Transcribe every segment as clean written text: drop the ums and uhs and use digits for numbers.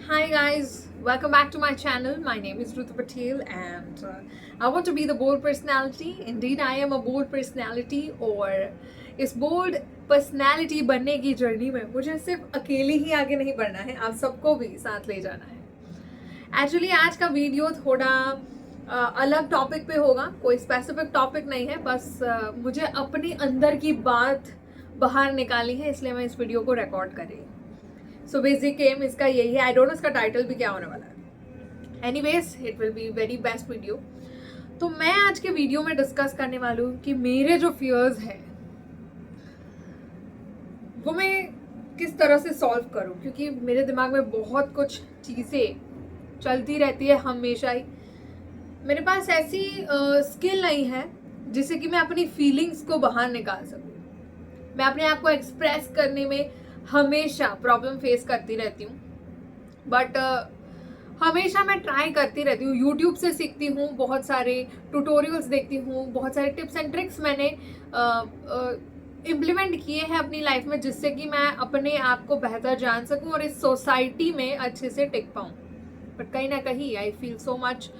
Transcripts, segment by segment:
Hi guys, welcome back to my channel. My name is Rutu Patel and I want to be the bold personality. Indeed, I am a bold personality और इस bold personality बनने की journey में मुझे सिर्फ अकेले ही आगे नहीं बढ़ना है, आप सबको भी साथ ले जाना है। एक्चुअली आज का वीडियो थोड़ा अलग टॉपिक पे होगा, कोई स्पेसिफिक टॉपिक नहीं है, बस मुझे अपने अंदर की बात बाहर निकाली है, इसलिए मैं इस वीडियो को रिकॉर्ड कर रही हूँ। सो बेसिक एम इसका यही है। आई डोंट नो इसका टाइटल भी क्या होने वाला है। Anyways it will be very best video. तो मैं आज के वीडियो में डिस्कस करने वाली हूँ कि मेरे जो फियर्स हैं वो मैं किस तरह से सॉल्व करूँ, क्योंकि मेरे दिमाग में बहुत कुछ चीज़ें चलती रहती है हमेशा ही। मेरे पास ऐसी स्किल नहीं है जिससे कि मैं अपनी फीलिंग्स को बाहर निकाल सकूँ। मैं अपने आप को एक्सप्रेस करने में हमेशा प्रॉब्लम फेस करती रहती हूँ, बट हमेशा मैं ट्राई करती रहती हूँ। यूट्यूब से सीखती हूँ, बहुत सारे ट्यूटोरियल्स देखती हूँ, बहुत सारे टिप्स एंड ट्रिक्स मैंने इम्प्लीमेंट किए हैं अपनी लाइफ में, जिससे कि मैं अपने आप को बेहतर जान सकूँ और इस सोसाइटी में अच्छे से टिक पाऊँ। बट कहीं ना कहीं आई फील सो मच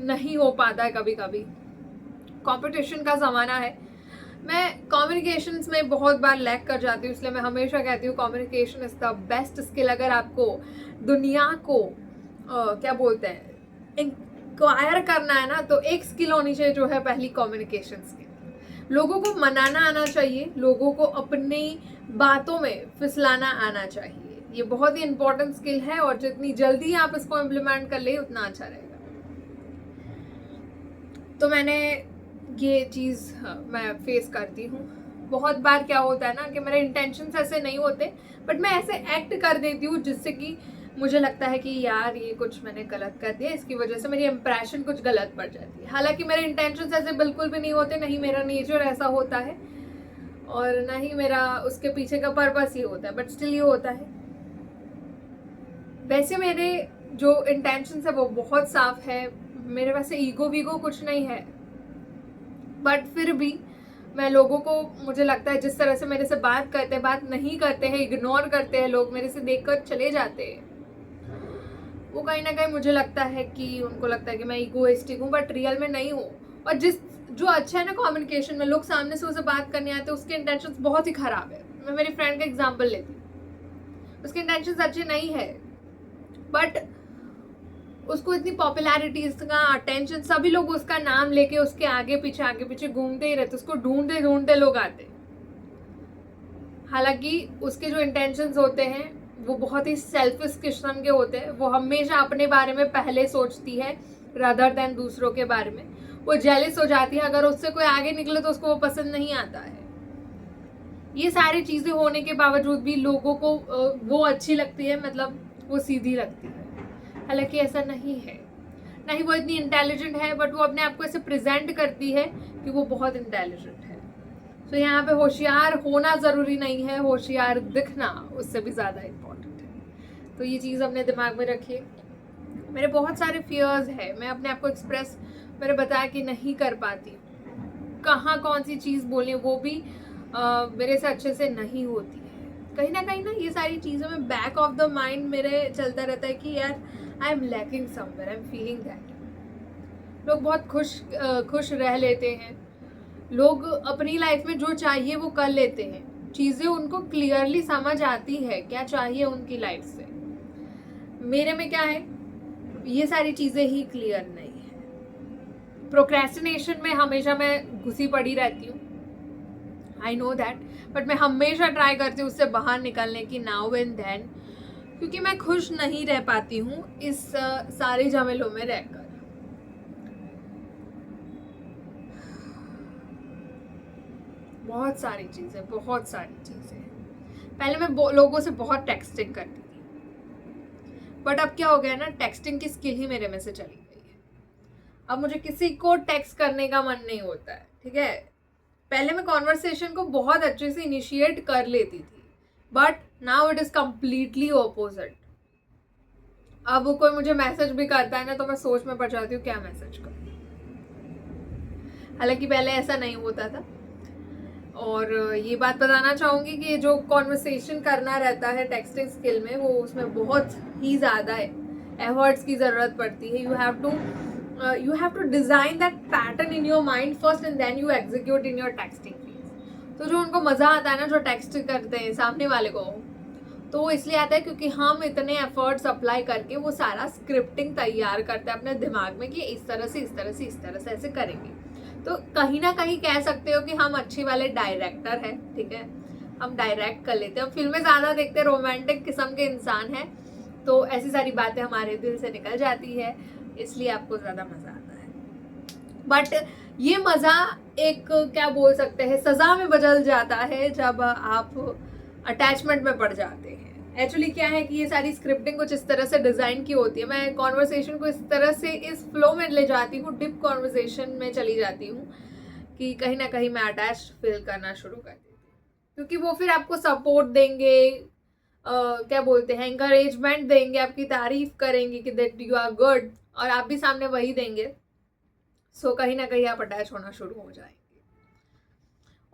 नहीं हो पाता है। कभी कभी कंपटीशन का ज़माना है, मैं कम्युनिकेशंस में बहुत बार लैक कर जाती हूँ, इसलिए मैं हमेशा कहती हूँ communication is the best skill. अगर आपको दुनिया को क्या बोलते हैं इंक्वायर करना है ना, तो एक स्किल होनी चाहिए जो है पहली कम्युनिकेशन स्किल। लोगों को मनाना आना चाहिए, लोगों को अपनी बातों में फिसलाना आना चाहिए। ये बहुत ही इंपॉर्टेंट स्किल है और जितनी जल्दी आप इसको इम्प्लीमेंट कर ले उतना अच्छा रहेगा। तो मैंने ये चीज़ मैं फेस करती हूँ बहुत बार। क्या होता है ना कि मेरे इंटेंशंस ऐसे नहीं होते, बट मैं ऐसे एक्ट कर देती हूँ जिससे कि मुझे लगता है कि यार ये कुछ मैंने गलत कर दिया, इसकी वजह से मेरी इंप्रेशन कुछ गलत पड़ जाती है। हालांकि मेरे इंटेंशंस ऐसे बिल्कुल भी नहीं होते, नहीं मेरा नेचर ऐसा होता है और ना ही मेरा उसके पीछे का पर्पस ही होता है, बट स्टिल ये होता है। वैसे मेरे जो इंटेंशंस है वो बहुत साफ है, मेरे वैसे ईगो वीगो कुछ नहीं है, बट फिर भी मैं लोगों को, मुझे लगता है जिस तरह से मेरे से बात करते हैं, बात नहीं करते हैं, इग्नोर करते हैं, लोग मेरे से देखकर चले जाते हैं, वो कहीं ना कहीं मुझे लगता है कि उनको लगता है कि मैं ईगोइस्टिक हूँ, बट रियल में नहीं हूँ। और जो अच्छा है ना कम्युनिकेशन में, लोग सामने से उसे बात करने आते हैं, उसके इंटेंशंस बहुत ही खराब है। मैं मेरी फ्रेंड का एग्जाम्पल लेती हूँ, उसके इंटेंशंस अच्छे नहीं है, बट उसको इतनी पॉपुलैरिटी, इसका अटेंशन, सभी लोग उसका नाम लेके उसके आगे पीछे घूमते ही रहते, उसको ढूंढते ढूंढते लोग आते। हालांकि उसके जो इंटेंशंस होते हैं वो बहुत ही सेल्फिश किस्म के होते हैं। वो हमेशा अपने बारे में पहले सोचती है रादर देन दूसरों के बारे में। वो जेलिस हो जाती है अगर उससे कोई आगे निकले तो उसको वो पसंद नहीं आता है। ये सारी चीजें होने के बावजूद भी लोगों को वो अच्छी लगती है, मतलब वो सीधी लगती है। हालांकि ऐसा नहीं है, ना ही वो इतनी इंटेलिजेंट है, बट वो अपने आप को ऐसे प्रेजेंट करती है कि वो बहुत इंटेलिजेंट है। तो यहाँ पे होशियार होना ज़रूरी नहीं है, होशियार दिखना उससे भी ज़्यादा इम्पोर्टेंट है। तो ये चीज़ अपने दिमाग में रखिए। मेरे बहुत सारे फियर्स है, मैं अपने आप को एक्सप्रेस, मैंने बताया कि नहीं कर पाती, कहाँ कौन सी चीज़ बोलें वो भी मेरे से अच्छे से नहीं होती है। कहीं ना ये सारी चीज़ों में बैक ऑफ द माइंड मेरे चलता रहता है कि यार I am lacking somewhere, I am feeling that. लोग बहुत खुश रह लेते हैं, लोग अपनी लाइफ में जो चाहिए वो कर लेते हैं, चीज़ें उनको क्लियरली समझ आती है क्या चाहिए उनकी लाइफ से। मेरे में क्या है, ये सारी चीज़ें ही क्लियर नहीं है। प्रोक्रेस्टिनेशन में हमेशा मैं घुसी पड़ी रहती हूँ, आई नो दैट, बट मैं हमेशा ट्राई करती हूँ उससे बाहर निकलने की, नाउ एंड देन, क्योंकि मैं खुश नहीं रह पाती हूँ इस सारे झमेलों में रहकर। बहुत सारी चीज़ें। पहले मैं लोगों से बहुत टेक्सटिंग करती थी, बट अब क्या हो गया ना, टेक्सटिंग की स्किल ही मेरे में से चली गई है। अब मुझे किसी को टेक्स्ट करने का मन नहीं होता है, ठीक है। पहले मैं कॉन्वर्सेशन को बहुत अच्छे से इनिशिएट कर लेती थी, but now it is completely opposite. अब वो कोई मुझे मैसेज भी करता है ना, तो मैं सोच में पड़ जाती हूँ क्या मैसेज करूँ। हालांकि पहले ऐसा नहीं होता था। और ये बात बताना चाहूँगी कि जो कॉन्वर्सेशन करना रहता है टेक्सटिंग स्किल में, वो उसमें बहुत ही ज़्यादा एफर्ट्स की ज़रूरत पड़ती है. You have to design that pattern in your mind first and then you execute in your texting phase. तो जो उनको मज़ा आता है ना, जो टेक्स्ट करते हैं सामने वाले को, तो वो इसलिए आता है क्योंकि हम इतने एफर्ट्स अप्लाई करके वो सारा स्क्रिप्टिंग तैयार करते हैं अपने दिमाग में कि इस तरह से इस तरह से इस तरह से ऐसे करेंगे. तो कहीं ना कहीं कह सकते हो कि हम अच्छे वाले डायरेक्टर हैं. ठीक है, हम डायरेक्ट कर लेते हैं, हम फिल्में ज़्यादा देखते हैं, रोमांटिक किस्म के इंसान हैं, तो ऐसी सारी बातें हमारे दिल से निकल जाती है, इसलिए आपको ज़्यादा मज़ा आता है. बट ये मज़ा एक क्या बोल सकते हैं, सज़ा में बदल जाता है जब आप अटैचमेंट में पड़ जाते हैं. एक्चुअली क्या है कि ये सारी स्क्रिप्टिंग कुछ इस तरह से डिज़ाइन की होती है. मैं कॉन्वर्सेशन को इस तरह से इस फ्लो में ले जाती हूँ, डिप कॉन्वर्सेशन में चली जाती हूँ कि कहीं ना कहीं मैं अटैच फील करना शुरू कर देती हूँ, क्योंकि वो फिर आपको सपोर्ट देंगे, क्या बोलते हैं, इंकरेजमेंट देंगे, आपकी तारीफ करेंगे कि दैट यू आर गुड, और आप भी सामने वही देंगे. सो कहीं ना कहीं आप अटैच होना शुरू हो जाएंगे.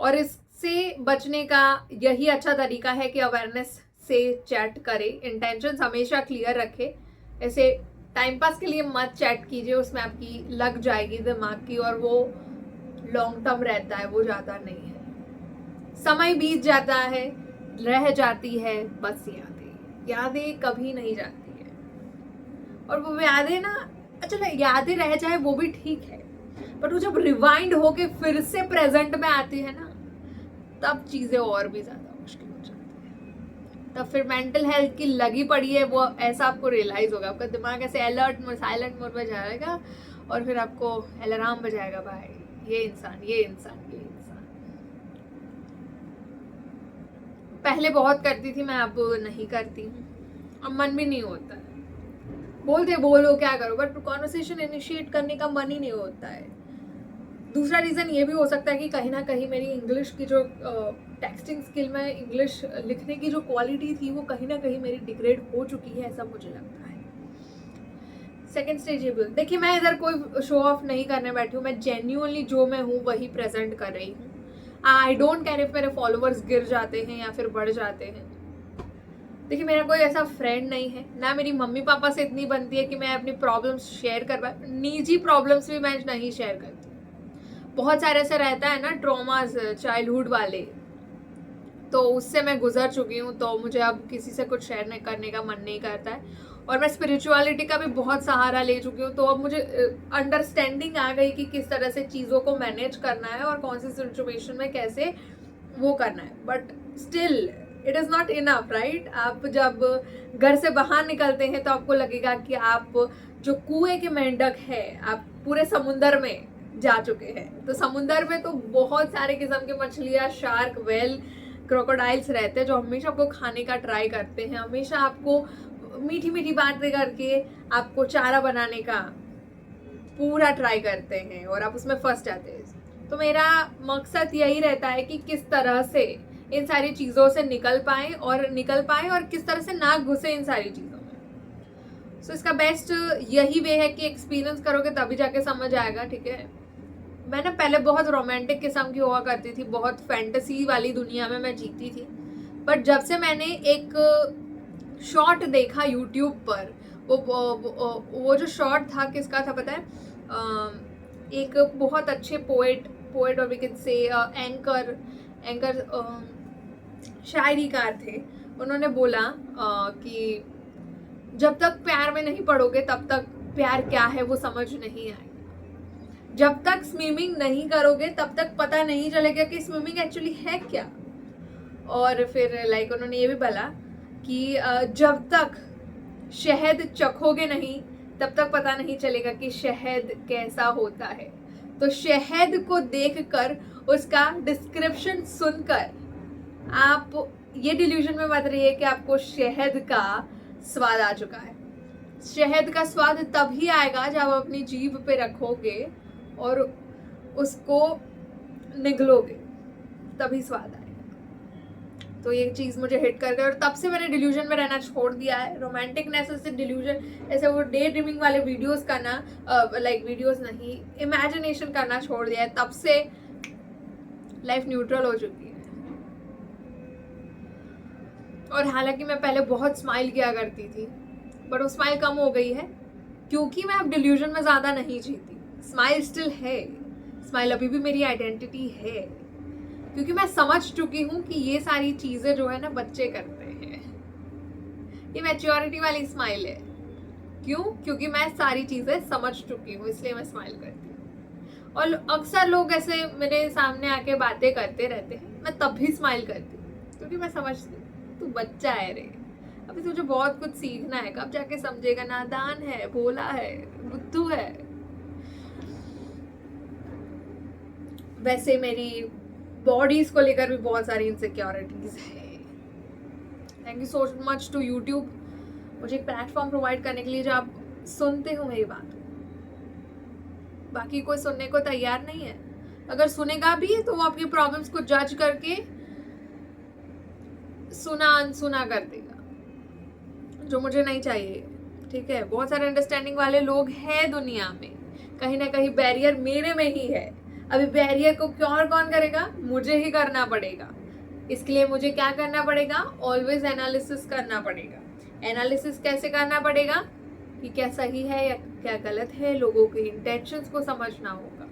और इससे बचने का यही अच्छा तरीका है कि अवेयरनेस से चैट करें, इंटेंशंस हमेशा क्लियर रखें. ऐसे टाइम पास के लिए मत चैट कीजिए, उसमें आपकी लग जाएगी दिमाग की, और वो लॉन्ग टर्म रहता है, वो ज़्यादा नहीं है. समय बीत जाता है, रह जाती है बस यादें. यादें कभी नहीं जाती है, और वो यादें ना, अच्छा यादें रह जाए वो भी ठीक है, बट वो जब रिवाइंड होके फिर से प्रेजेंट में आती है ना, तब चीज़ें और भी ज़्यादा मुश्किल हो जाती है. तब फिर मेंटल हेल्थ की लगी पड़ी है, वो ऐसा आपको रियलाइज होगा, आपका दिमाग ऐसे अलर्ट मोड, साइलेंट मोड में जाएगा, और फिर आपको अलार्म बजाएगा, भाई ये इंसान ये इंसान ये इंसान. पहले बहुत करती थी मैं, अब नहीं करती हूँ, अब मन भी नहीं होता है. बोलते बोलो क्या करो, बट कॉन्वर्सेशन इनिशिएट करने का मन ही नहीं होता है. दूसरा रीज़न ये भी हो सकता है कि कहीं ना कहीं मेरी इंग्लिश की जो टेक्सटिंग स्किल में, इंग्लिश लिखने की जो क्वालिटी थी, वो कहीं ना कहीं मेरी डिग्रेड हो चुकी है, ऐसा मुझे लगता है. सेकेंड स्टेज ये भी, देखिए मैं इधर कोई शो ऑफ नहीं करने बैठी हूँ, मैं जेन्युइनली जो मैं हूँ वही प्रेजेंट कर रही हूँ. आई डोंट केयर इफ मेरे फॉलोअर्स गिर जाते हैं या फिर बढ़ जाते हैं. देखिए मेरा कोई ऐसा फ्रेंड नहीं है, ना मेरी मम्मी पापा से इतनी बनती है कि मैं अपनी प्रॉब्लम्स शेयर कर पाए. निजी प्रॉब्लम्स भी मैं नहीं शेयर करती. बहुत सारे ऐसे रहता है ना ट्रॉमास चाइल्डहुड वाले, तो उससे मैं गुजर चुकी हूँ, तो मुझे अब किसी से कुछ शेयर करने का मन नहीं करता है. और मैं स्पिरिचुअलिटी का भी बहुत सहारा ले चुकी हूँ, तो अब मुझे अंडरस्टैंडिंग आ गई कि किस तरह से चीज़ों को मैनेज करना है और कौन सी सिचुएशन में कैसे वो करना है. But still it is not enough, right. आप जब घर से बाहर निकलते हैं तो आपको लगेगा कि आप जो कुएं के मेंढक है, आप पूरे समुंदर में जा चुके हैं. तो समुंदर में तो बहुत सारे किस्म के मछलियाँ, शार्क, वेल, क्रोकोडाइल्स रहते हैं, जो हमेशा आपको खाने का ट्राई करते हैं, हमेशा आपको मीठी मीठी बातें करके आपको चारा बनाने का पूरा ट्राई करते हैं, और आप उसमें फंस जाते हैं. तो मेरा मकसद यही रहता है कि किस तरह से इन सारी चीज़ों से निकल पाएँ और किस तरह से ना घुसे इन सारी चीज़ों में. सो इसका बेस्ट यही वे है कि एक्सपीरियंस करोगे तभी जाके समझ आएगा. ठीक है, मैं ना पहले बहुत रोमांटिक किस्म की हुआ करती थी, बहुत फैंटेसी वाली दुनिया में मैं जीती थी. बट जब से मैंने एक शॉर्ट देखा यूट्यूब पर, वो जो शॉर्ट था किसका था पता है, एक बहुत अच्छे पोएट और वी कैन से एंकर शायरीकार थे. उन्होंने बोला कि जब तक प्यार में नहीं पड़ोगे तब तक प्यार क्या है वो समझ नहीं आएगा. जब तक स्विमिंग नहीं करोगे तब तक पता नहीं चलेगा कि स्विमिंग एक्चुअली है क्या. और फिर लाइक उन्होंने ये भी बोला कि जब तक शहद चखोगे नहीं तब तक पता नहीं चलेगा कि शहद कैसा होता है. तो शहद को देखकर, उसका डिस्क्रिप्शन सुनकर आप ये डिल्यूजन में मत रहिए कि आपको शहद का स्वाद आ चुका है. शहद का स्वाद तभी आएगा जब आप अपनी जीभ पे रखोगे और उसको निगलोगे, तभी स्वाद आएगा. तो ये चीज़ मुझे हिट कर गई, और तब से मैंने डिल्यूजन में रहना छोड़ दिया है. रोमांटिकनेस से डिल्यूजन, ऐसे वो डे ड्रीमिंग वाले वीडियोस करना, लाइक वीडियोस नहीं, इमेजिनेशन करना छोड़ दिया है. तब से लाइफ न्यूट्रल हो चुकी है। और हालांकि मैं पहले बहुत स्माइल किया करती थी, बट वो स्माइल कम हो गई है क्योंकि मैं अब डिल्यूजन में ज़्यादा नहीं जीती। स्माइल स्टिल है, स्माइल अभी भी मेरी आइडेंटिटी है, क्योंकि मैं समझ चुकी हूँ कि ये सारी चीज़ें जो है ना बच्चे करते हैं। ये मैच्योरिटी वाली स्माइल है। क्यों? क्योंकि मैं सारी चीज़ें समझ चुकी हूँ, इसलिए मैं स्माइल करती हूँ। और अक्सर लोग ऐसे मेरे सामने आके बातें करते रहते हैं, मैं तब भी स्माइल करती हूँ, क्योंकि मैं समझती हूँ तू बच्चा है रे, अभी तुझे बहुत कुछ सीखना है, कब जाके समझेगा, नादान है, भोला है, बुद्धू है। वैसे मेरी बॉडीज को लेकर भी बहुत सारी इनसिक्योरिटीज है। Thank you so much to YouTube, मुझे एक प्लेटफॉर्म प्रोवाइड करने के लिए, जो आप सुनते हो मेरी बात। बाकी कोई सुनने को तैयार नहीं है। अगर सुनेगा भी तो वो आपकी प्रॉब्लम्स को जज करके सुना अनसुना कर देगा, जो मुझे नहीं चाहिए। ठीक है, बहुत सारे अंडरस्टैंडिंग वाले लोग हैं दुनिया में, कहीं ना कहीं बैरियर मेरे में ही है। अभी बैरियर को क्योर कौन करेगा? मुझे ही करना पड़ेगा। इसके लिए मुझे क्या करना पड़ेगा? ऑलवेज एनालिसिस करना पड़ेगा। एनालिसिस कैसे करना पड़ेगा? कि क्या सही है या क्या गलत है, लोगों के इंटेंशंस को समझना होगा,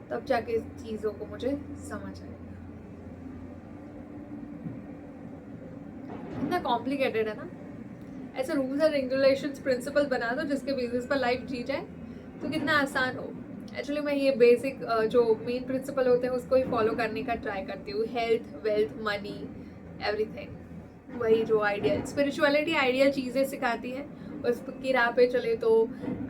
तब जाके चीज़ों को मुझे समझ आएगा। इतना कॉम्प्लिकेटेड है ना। ऐसे रूल्स एंड रेगुलेशंस प्रिंसिपल बना दो जिसके बेसिस पर लाइफ जी जाए, तो कितना आसान हो। एक्चुअली मैं ये बेसिक जो मेन प्रिंसिपल होते हैं उसको ही फॉलो करने का ट्राई करती हूँ। हेल्थ, वेल्थ, मनी, एवरीथिंग, वही जो आइडियल स्पिरिचुअलिटी आइडियल चीज़ें सिखाती है, उसकी राह पे चले तो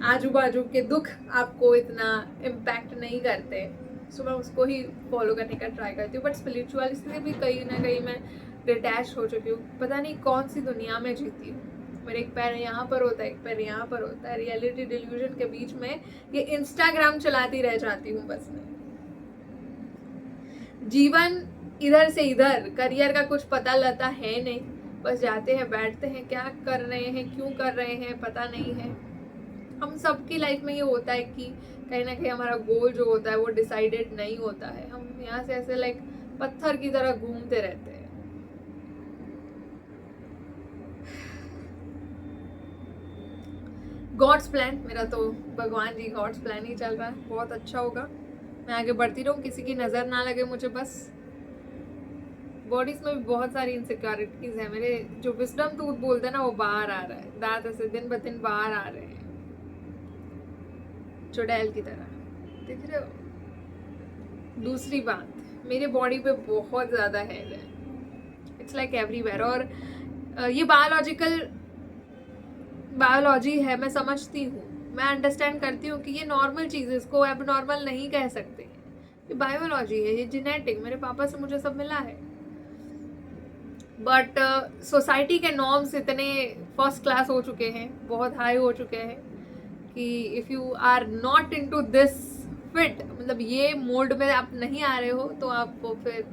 आजू बाजू के दुख आपको इतना इम्पैक्ट नहीं करते। सो मैं उसको ही फॉलो करने का ट्राई करती हूँ। बट स्पिरिचुअलिटी से भी कहीं ना कहीं मैं डिटैच हो चुकी हूँ, पता नहीं कौन सी दुनिया में जीती हूँ। मेरे एक पैर यहाँ पर होता है, एक पैर यहाँ पर होता है, रियलिटी डिल्यूजन के बीच में ये इंस्टाग्राम चलाती रह जाती हूँ बस मैं। जीवन इधर से इधर, करियर का कुछ पता लता है नहीं, बस जाते हैं बैठते हैं, क्या कर रहे हैं, क्यों कर रहे हैं, पता नहीं है। हम सबकी लाइफ में ये होता है कि कहीं ना कहीं हमारा गोल जो होता है वो डिसाइडेड नहीं होता है। हम यहाँ से ऐसे लाइक पत्थर की तरह घूमते रहते हैं। गॉड्स प्लान, मेरा तो भगवान जी गॉड्स प्लान ही चल रहा है, बहुत अच्छा होगा। मैं आगे बढ़ती रहूँ, किसी की नज़र ना लगे मुझे बस। बॉडीज में भी बहुत सारी इनसिक्योरिटीज है। मेरे जो विजडम टूथ बोलते हैं ना, वो बाहर आ रहा है, दांत ऐसे दिन ब दिन बाहर आ रहे हैं, चुड़ैल की तरह, देख रहे हो। दूसरी बात, मेरे बॉडी पे बहुत ज़्यादा हेयर है, इट्स लाइक एवरीवेयर। और ये बायोलॉजी है, मैं समझती हूँ, मैं अंडरस्टैंड करती हूँ कि ये नॉर्मल चीज़ है, इसको एबनॉर्मल नहीं कह सकते। ये बायोलॉजी है, ये जेनेटिक, मेरे पापा से मुझे सब मिला है। बट सोसाइटी के नॉर्म्स इतने फर्स्ट क्लास हो चुके हैं, बहुत हाई हो चुके हैं कि if you are not into this fit, मतलब ये मोल्ड में आप नहीं आ रहे हो, तो आपको फिर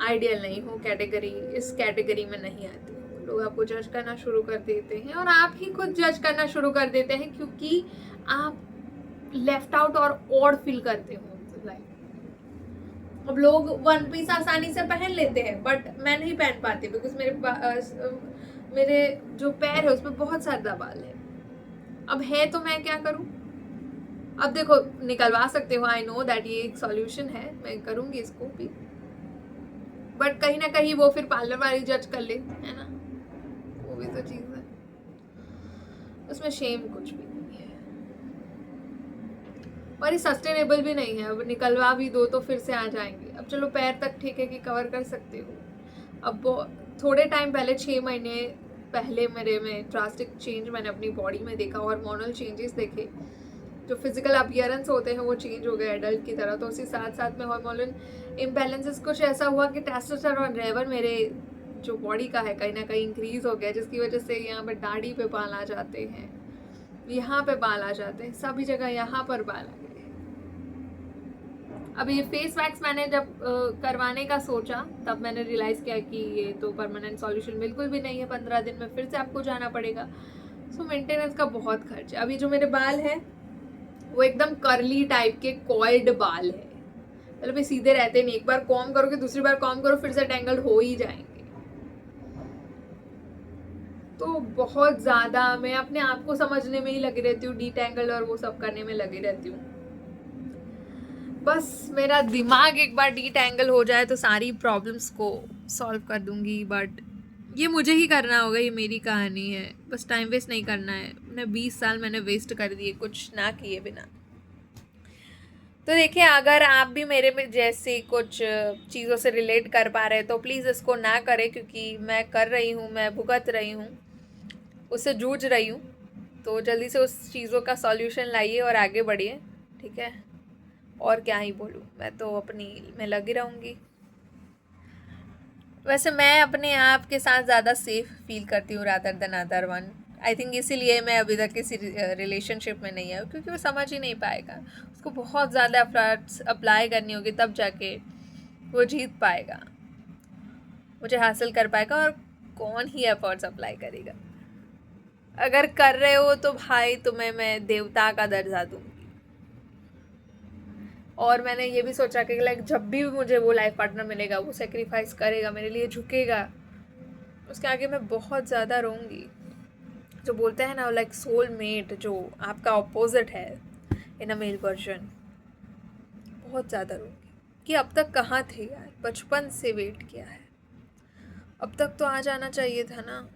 आइडियल नहीं हो, कैटेगरी, इस कैटेगरी में नहीं आती हो। लोग आपको जज करना शुरू कर देते हैं और आप ही खुद जज करना शुरू कर देते हैं, क्योंकि आप लेफ्ट आउट और ऑड फील करते हो लाइफ। अब लोग वन पीस आसानी से पहन लेते हैं, बट मैं नहीं पहन पाती, बिकॉज मेरे जो पैर है उसमें बहुत सारा बाल है। अब है तो मैं क्या करूं? अब देखो, निकलवा सकते हो, आई नो दैट ये एक सॉल्यूशन है, मैं करूंगी इसको भी, बट कहीं ना कहीं वो फिर पार्लर वाली जज कर ले, है ना, वो भी तो चीज है, उसमें शेम कुछ भी नहीं है और ये सस्टेनेबल भी नहीं है। अब निकलवा भी दो तो फिर से आ जाएंगे। अब चलो पैर तक ठीक है कि कवर कर सकते हो। अब थोड़े टाइम पहले, 6 महीने पहले मेरे में ड्रास्टिक चेंज मैंने अपनी बॉडी में देखा, हार्मोनल चेंजेस देखे, जो फिजिकल अपीयरेंस होते हैं वो चेंज हो गए एडल्ट की तरह। तो उसी साथ साथ में हार्मोनल इम्बैलेंसेस कुछ ऐसा हुआ कि टेस्टोस्टेरोन लेवल मेरे जो बॉडी का है कहीं ना कहीं इंक्रीज हो गया, जिसकी वजह से यहाँ पर दाढ़ी पे बाल आ जाते हैं, यहाँ पे बाल आ जाते हैं, सभी जगह यहाँ पर बाल आ गए। अब ये फेस वैक्स मैंने जब करवाने का सोचा, तब मैंने रियलाइज़ किया कि ये तो परमानेंट सॉल्यूशन बिल्कुल भी नहीं है, 15 दिन में फिर से आपको जाना पड़ेगा। सो मेंटेनेंस का बहुत खर्च है। अभी जो मेरे बाल हैं वो एकदम कर्ली टाइप के कॉइल्ड बाल है, मतलब ये सीधे रहते नहीं, एक बार कॉम करोगे दूसरी बार कॉम करो फिर से टेंगल्ड हो ही जाएंगे। तो बहुत ज़्यादा मैं अपने आप को समझने में ही लगी रहती हूँ, डीटेंगल और वो सब करने में लगी रहती हूँ। बस मेरा दिमाग एक बार डीटेंगल हो जाए तो सारी प्रॉब्लम्स को सॉल्व कर दूंगी, बट ये मुझे ही करना होगा, ये मेरी कहानी है, बस टाइम वेस्ट नहीं करना है। मैंने 20 साल मैंने वेस्ट कर दिए कुछ ना किए बिना। तो देखिए, अगर आप भी मेरे में जैसी कुछ चीज़ों से रिलेट कर पा रहे हैं तो प्लीज़ इसको ना करें, क्योंकि मैं कर रही हूँ, मैं भुगत रही हूँ, उससे जूझ रही हूँ। तो जल्दी से उस चीज़ों का सॉल्यूशन लाइए और आगे बढ़िए, ठीक है। और क्या ही बोलूँ, मैं तो अपनी में लगी रहूँगी। वैसे मैं अपने आप के साथ ज़्यादा सेफ फील करती हूँ rather than other one. I think इसीलिए मैं अभी तक किसी रिलेशनशिप में नहीं आई, क्योंकि वो समझ ही नहीं पाएगा। उसको बहुत ज़्यादा एफर्ट्स अप्लाई करनी होगी तब जाके वो जीत पाएगा, मुझे हासिल कर पाएगा। और कौन ही एफर्ट्स अप्लाई करेगा? अगर कर रहे हो तो भाई तुम्हें मैं देवता का दर्जा दूंगी। और मैंने ये भी सोचा कि लाइक जब भी मुझे वो लाइफ पार्टनर मिलेगा वो सेक्रीफाइस करेगा, मेरे लिए झुकेगा, उसके आगे मैं बहुत ज़्यादा रोऊंगी। जो बोलते हैं ना लाइक सोल मेट, जो आपका ऑपोजिट है इन अ मेल वर्जन, बहुत ज़्यादा रोऊंगी कि अब तक कहाँ थे यार, बचपन से वेट किया है, अब तक तो आ जाना चाहिए था ना।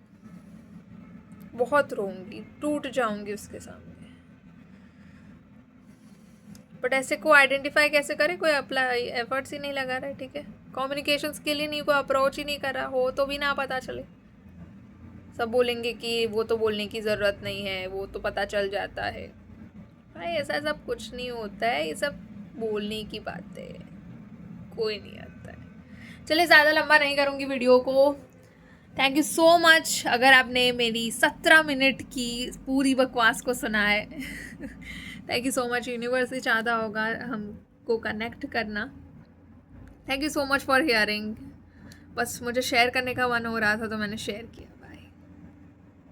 बहुत रोऊंगी, टूट जाऊंगी उसके सामने। बट ऐसे को आइडेंटिफाई कैसे करे? कोई अप्लाई एफर्ट्स ही नहीं लगा रहा है, ठीक है। कम्युनिकेशन स्किल ही नहीं, कोई अप्रोच ही नहीं कर रहा, हो तो भी ना पता चले। सब बोलेंगे कि वो तो बोलने की ज़रूरत नहीं है, वो तो पता चल जाता है। भाई ऐसा सब कुछ नहीं होता है, ये सब बोलने की बात है, कोई नहीं आता है। चलिए, ज़्यादा लंबा नहीं करूँगी वीडियो को। थैंक यू सो मच अगर आपने मेरी 17 मिनट की पूरी बकवास को सुना है। Thank you so much. Universe से चाहता होगा हमको कनेक्ट करना। Thank you so much for hearing. बस मुझे शेयर करने का मन हो रहा था तो मैंने शेयर किया।